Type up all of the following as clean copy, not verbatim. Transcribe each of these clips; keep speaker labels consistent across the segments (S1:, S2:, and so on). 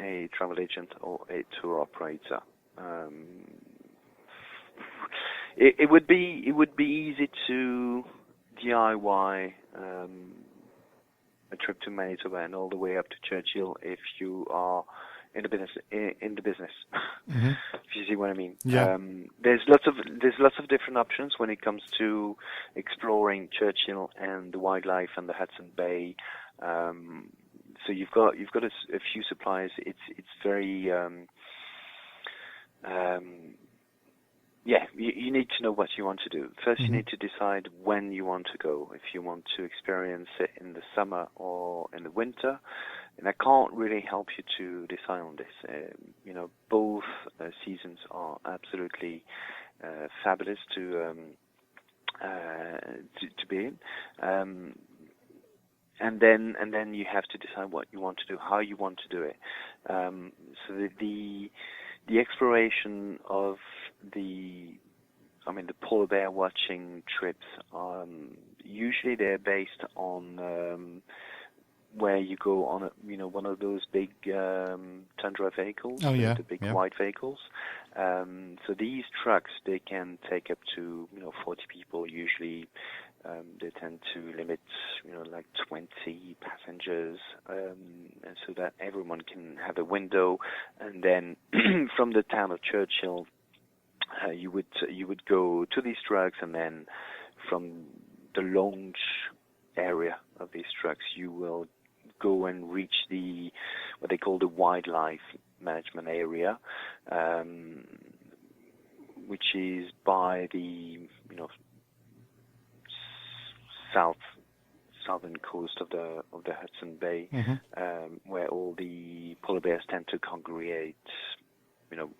S1: a travel agent or a tour operator. It would be easy to DIY a trip to Manitoba and all the way up to Churchill if you are in the business.
S2: Mm-hmm.
S1: If you see what I mean.
S2: Yeah.
S1: There's lots of different options when it comes to exploring Churchill and the wildlife and the Hudson Bay. So you've got a few suppliers. It's very you need to know what you want to do. First,
S2: Mm-hmm.
S1: you need to decide when you want to go. If you want to experience it in the summer or in the winter, and I can't really help you to decide on this. Both seasons are absolutely fabulous to be in. And then you have to decide what you want to do, how you want to do it. So the exploration of the polar bear watching trips, usually they're based on where you go on one of those big tundra vehicles, the big white vehicles. So these trucks, they can take up to 40 people usually. They tend to limit, like 20 passengers, and so that everyone can have a window. And then from the town of Churchill, you would go to these trucks, and then from the launch area of these trucks, you will go and reach what they call the wildlife management area, which is by the southern coast of the Hudson Bay,
S2: mm-hmm.
S1: where all the polar bears tend to congregate,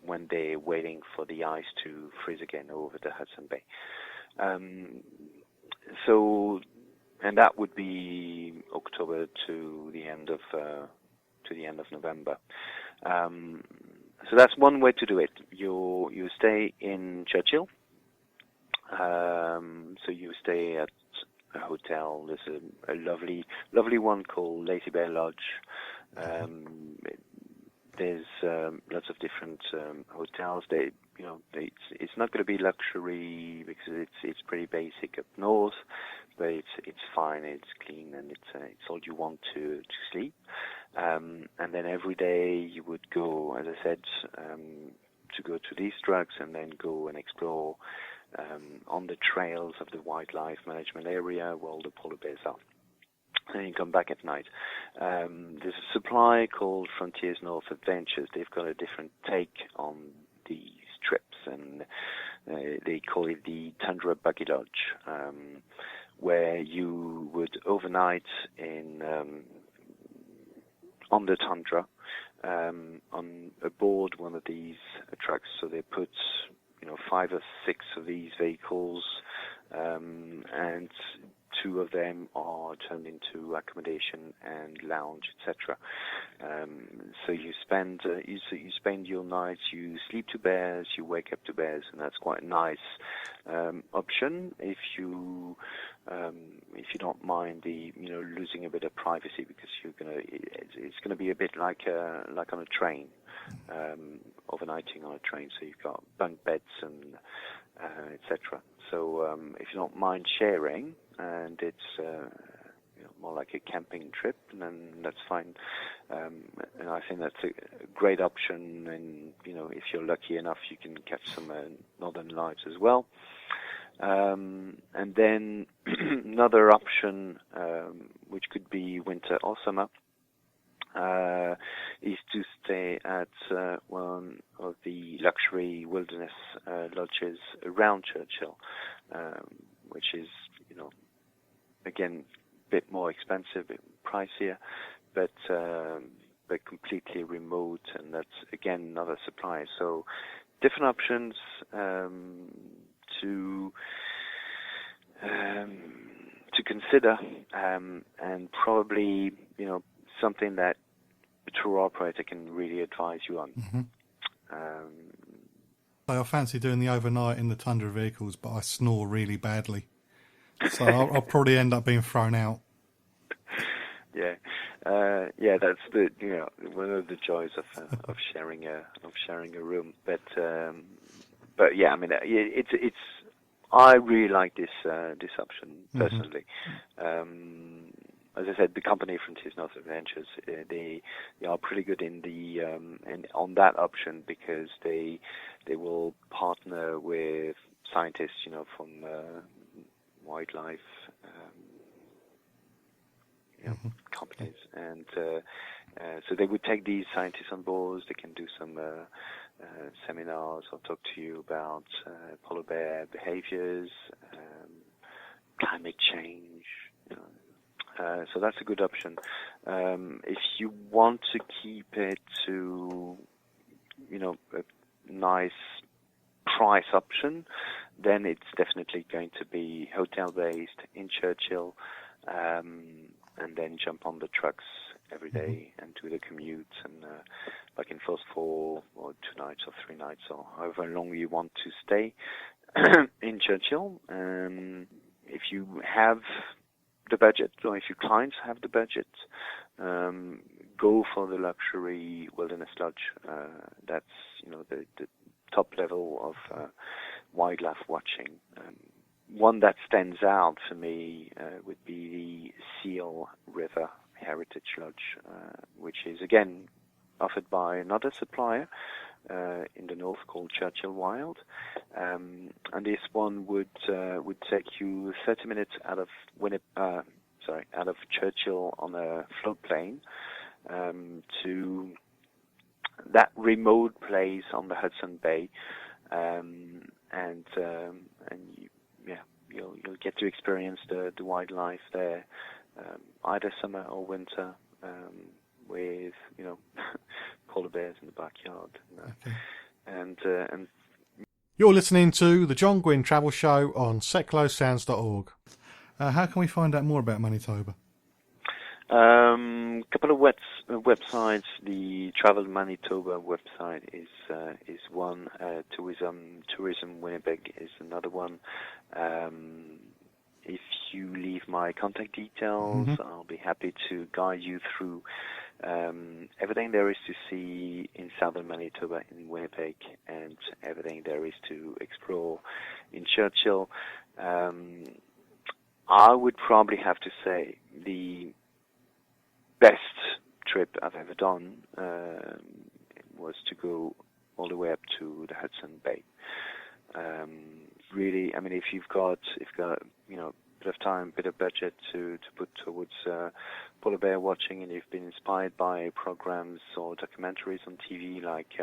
S1: when they're waiting for the ice to freeze again over the Hudson Bay. And that would be October to the end of November. So that's one way to do it. You stay in Churchill. So you stay at a hotel. There's a lovely one called Lazy Bear Lodge. There's lots of different hotels. It's not going to be luxury because it's pretty basic up north, but it's fine. It's clean and it's all you want to sleep. And then every day you would go, as I said, to go to these trucks and then go and explore on the trails of the wildlife management area where all the polar bears are. And you come back at night. There's a supply called Frontiers North Adventures. They've got a different take on these trips, and they call it the Tundra Buggy Lodge, where you would overnight on the tundra, on aboard one of these trucks. So they put 5 or 6 of these vehicles, and 2 of them are turned into accommodation and lounge, etc. So you spend your nights, you sleep to bears, you wake up to bears, and that's quite a nice option if you don't mind the losing a bit of privacy, because it's gonna be a bit like on a train, overnighting on a train. So you've got bunk beds and etc. So if you don't mind sharing, and it's more like a camping trip, then that's fine. And I think that's a great option. And if you're lucky enough, you can catch some northern lights as well. And then another option, which could be winter or summer, is to stay at one of the luxury wilderness lodges around Churchill, which is, again, a bit more expensive, a bit pricier, but completely remote, and that's again another supply. So different options to consider, and probably something that a tour operator can really advise you on.
S2: Mm-hmm. I fancy doing the overnight in the Tundra vehicles, but I snore really badly. So I'll probably end up being thrown out.
S1: Yeah. that's one of the joys of sharing a room. But yeah, I mean, it's I really like this option personally. As I said, the company Frontiers North Adventures, they are pretty good in the on that option, because they will partner with scientists, from wildlife companies, and so they would take these scientists on board. They can do some seminars or talk to you about polar bear behaviors, climate change. So that's a good option. If you want to keep it to, a nice price option, then it's definitely going to be hotel-based in Churchill, and then jump on the trucks every day and do the commute, and back and forth for 2 nights or 3 nights, or however long you want to stay in Churchill. If you have the budget, or if your clients have the budget, go for the luxury wilderness lodge. That's the top level of wildlife watching. One that stands out for me would be the Seal River Heritage Lodge, which is again offered by another supplier in the north called Churchill Wild, and this one would take you 30 minutes out of Churchill on a floatplane to that remote place on the Hudson Bay, you'll get to experience the wildlife there, either summer or winter, with polar bears in the backyard.
S2: Okay.
S1: And
S2: You're listening to the John Guinn Travel Show on seclosounds.org. How can we find out more about Manitoba?
S1: Couple of websites. The Travel Manitoba website is one. Tourism Winnipeg is another one. If you leave my contact details, I'll be happy to guide you through everything there is to see in southern Manitoba, in Winnipeg, and everything there is to explore in Churchill. I would probably have to say the best trip I've ever done was to go all the way up to the Hudson Bay. Really, I mean, if you've got a bit of time, bit of budget to put towards polar bear watching, and you've been inspired by programs or documentaries on TV like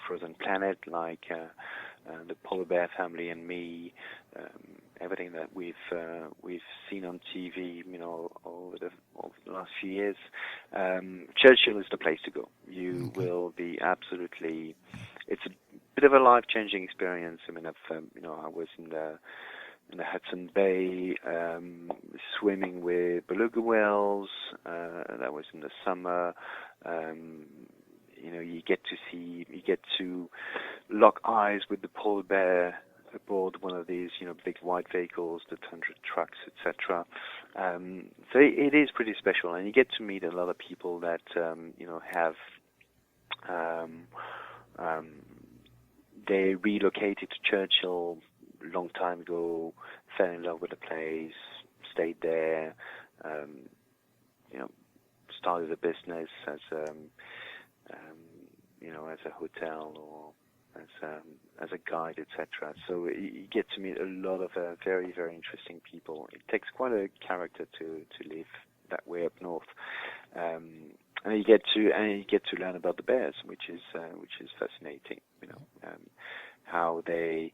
S1: Frozen Planet, like the Polar Bear Family and Me, everything that we've seen on TV, over the last few years, Churchill is the place to go. You will be absolutely. It's a bit of a life-changing experience. I mean, I was in the Hudson Bay, swimming with beluga whales. That was in the summer. You get to lock eyes with the polar bear aboard one of these, big white vehicles, the tundra trucks, etc. So it is pretty special, and you get to meet a lot of people that have. They relocated to Churchill a long time ago, fell in love with the place, stayed there, started a business as a hotel or as a guide, etc. So you get to meet a lot of very, very interesting people. It takes quite a character to live that way up north, and you get to learn about the bears, which is fascinating. How they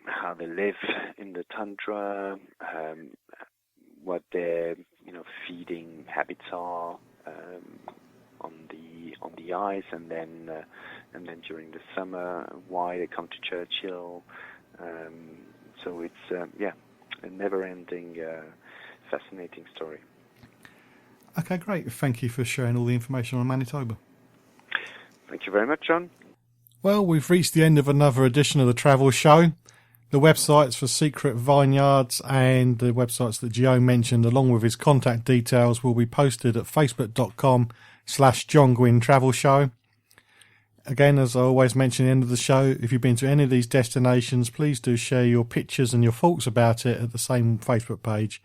S1: how they live in the tundra, what their feeding habits are on the ice, and then during the summer, why they come to Churchill. So it's a never-ending, fascinating story.
S2: Okay, great. Thank you for sharing all the information on Manitoba.
S1: Thank you very much, John.
S2: Well, we've reached the end of another edition of the Travel Show. The websites for secret vineyards and the websites that Guillaume mentioned, along with his contact details, will be posted at facebook.com/John Guinn Travel Show. Again, as I always mention at the end of the show, if you've been to any of these destinations, please do share your pictures and your thoughts about it at the same Facebook page,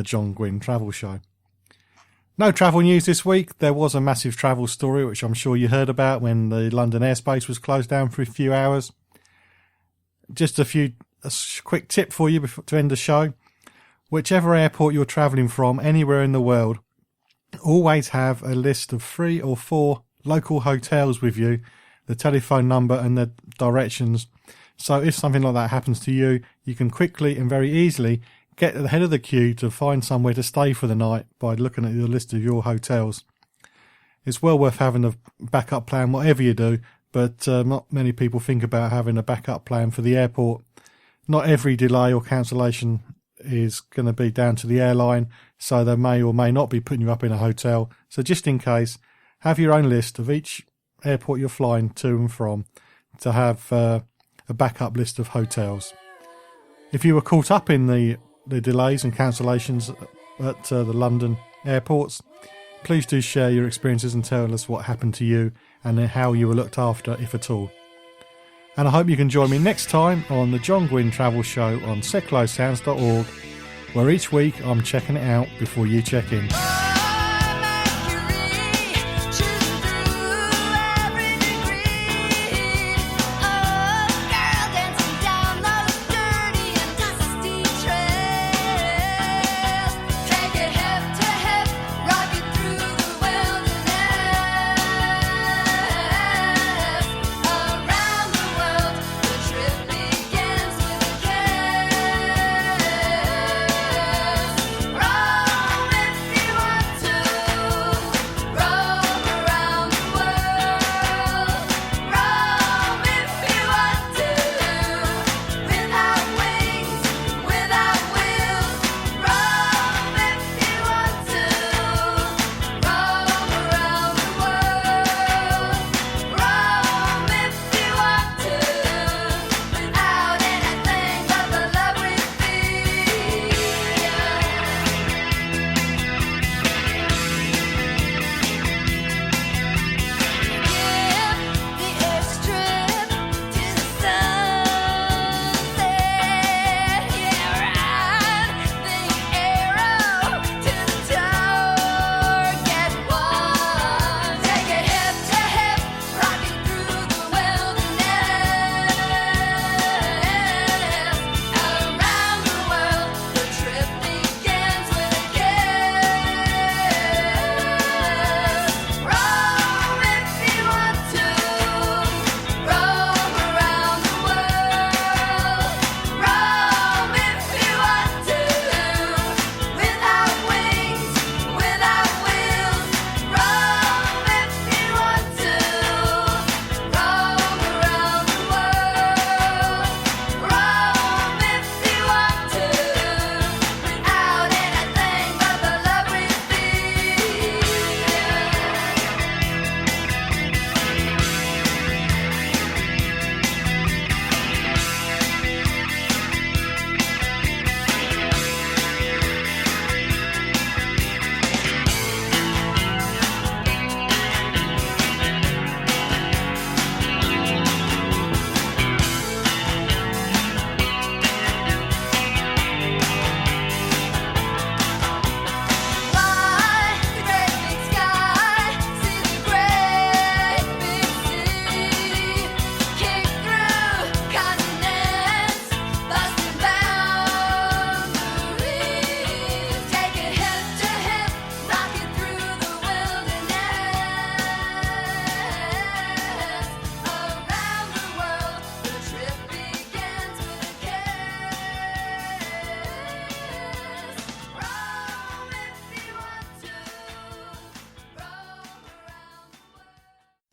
S2: John Guinn Travel Show. No travel news this week. There was a massive travel story, which I'm sure you heard about when the London airspace was closed down for a few hours. Just a quick tip for you to end the show. Whichever airport you're travelling from, anywhere in the world, always have a list of 3 or 4 local hotels with you, the telephone number and the directions. So if something like that happens to you, you can quickly and very easily get at the head of the queue to find somewhere to stay for the night by looking at the list of your hotels. It's well worth having a backup plan, whatever you do, but not many people think about having a backup plan for the airport. Not every delay or cancellation is going to be down to the airline, so they may or may not be putting you up in a hotel. So just in case, have your own list of each airport you're flying to and from to have a backup list of hotels. If you were caught up in the delays and cancellations at the London airports, please do share your experiences and tell us what happened to you and how you were looked after, if at all. And I hope you can join me next time on the John Guinn Travel Show on seclosounds.org, where each week I'm checking it out before you check in.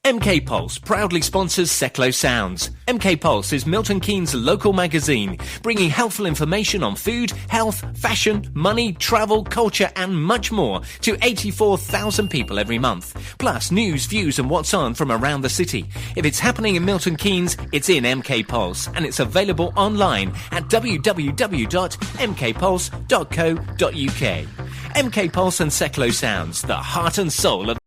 S3: MK Pulse proudly sponsors Seclo Sounds. MK Pulse is Milton Keynes' local magazine, bringing helpful information on food, health, fashion, money, travel, culture and much more to 84,000 people every month. Plus news, views and what's on from around the city. If it's happening in Milton Keynes, it's in MK Pulse, and it's available online at www.mkpulse.co.uk. MK Pulse and Seclo Sounds, the heart and soul of